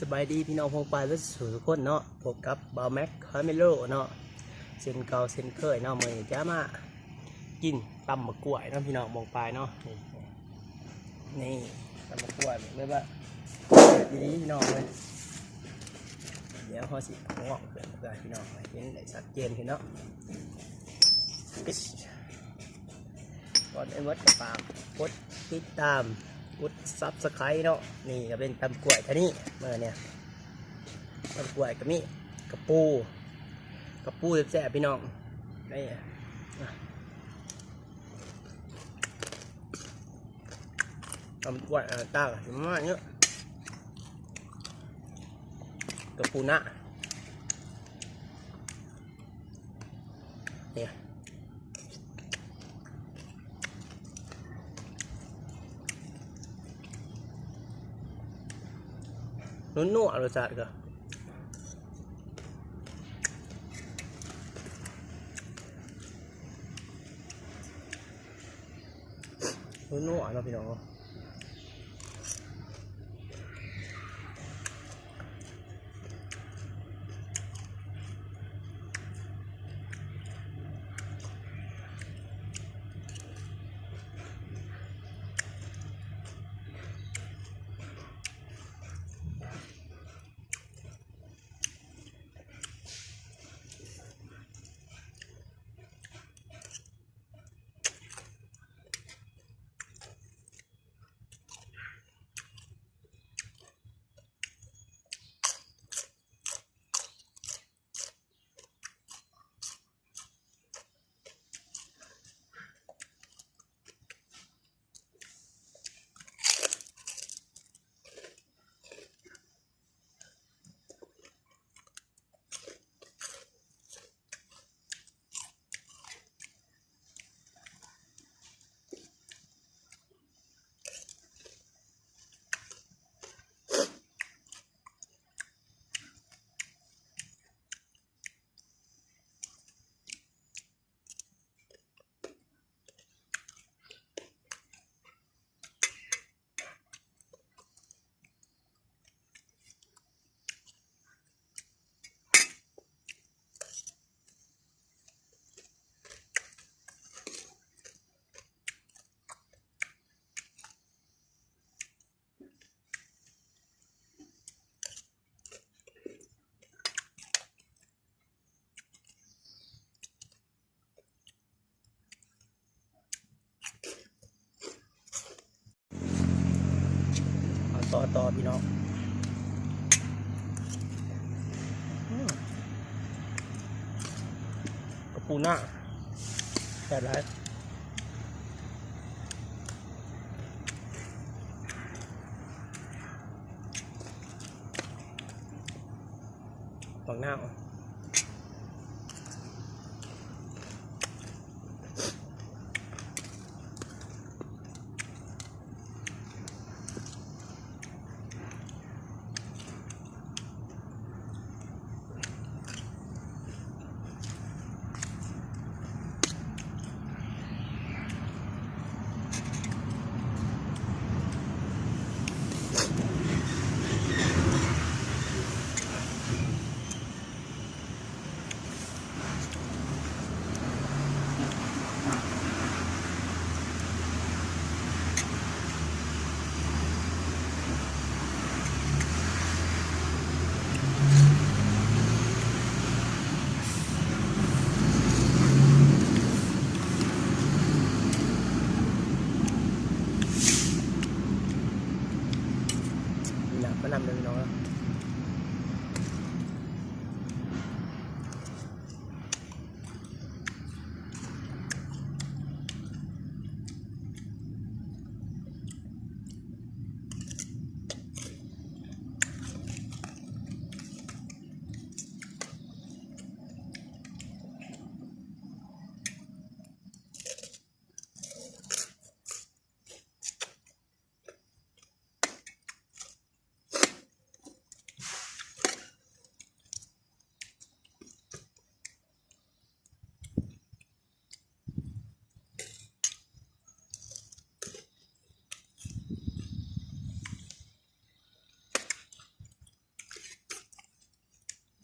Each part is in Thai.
สบายดีพี่น้องพงปายและสู่ทุกคนเนาะพบกับบาวแม็กคาเมโลเนาะเส้นเก่าเส้นเคยเนาะมือจ้ามากินตำมะกล้วยเนาะพี่น้องพงปายเนาะนี่ตำมะกล้วยเลยว่าดีพี่น้องเลยเดี๋ยวพอสิงอกเกิดเลยพี่น้องเห็นได้ชัดเจนพี่น้องก่อนไอ้วัดกับปากกดติดตามกดซับสไครต์เนาะนี่ก็เป็นตำกล้วยท่านี้เมื่อเนี่ยตำกล้วยก็มีกระปูแซ่บพี่น้องนี่ตำกล้วยตาถึงมากเนี้ยกระปูหน้าเนี่ยนุ่นๆรสชาติก็นุ่นๆเราพี่น้องต่อพี่น้องกระปูหน้าแซ่บหลายฝั่งหน้าก็นำเลยพี่น้อง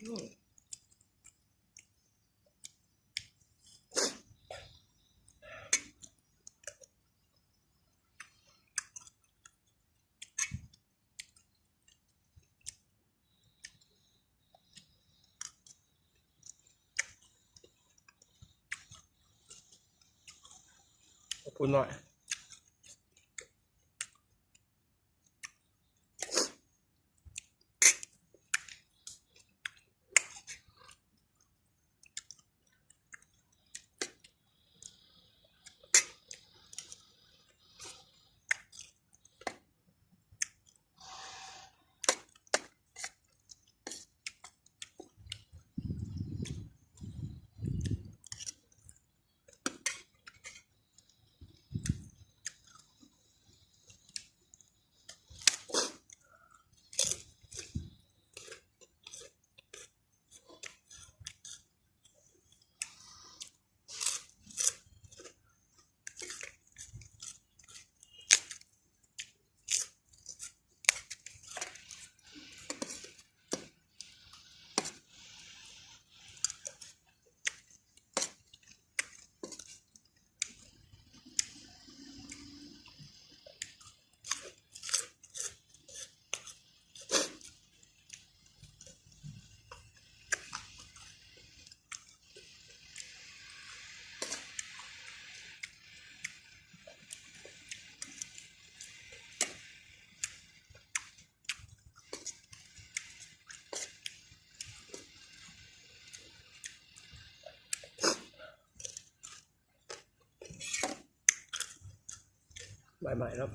ขอบคุณหน่อยใหม่ๆแล้ว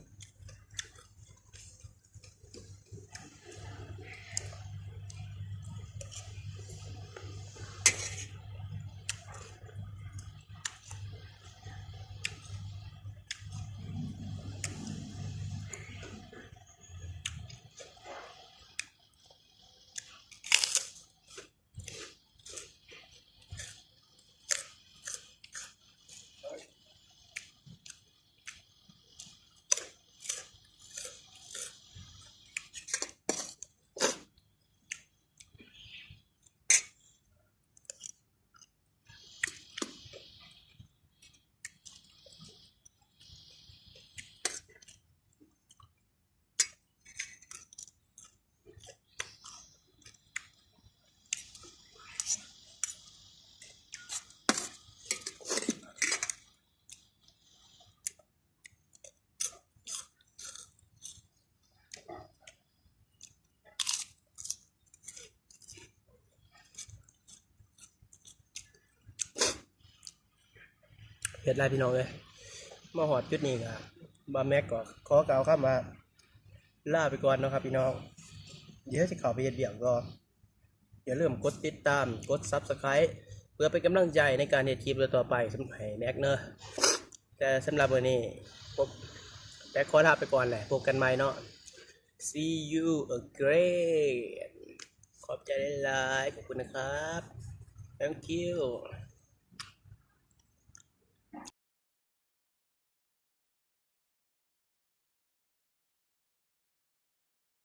เฮ็ดไรพี่น้องเลยมาหอดจุดนี้ครับบาแม็กก็ขอกล่าวคำว่าลาไปก่อนเนาะครับพี่น้องเดี๋ยวจะเข้าไปเฮ็ดเบี่ยงก็อย่าลืมกดติดตามกด Subscribe เพื่อเป็นกำลังใจในการเฮ็ดคลิปต่อไปสำหรับแม็กเนอะแต่สำหรับวันนี้ผมแม็กขอลาไปก่อนแหละพบกันใหม่เนาะ See you again ขอบใจหลายๆขอบคุณนะครับ Thank you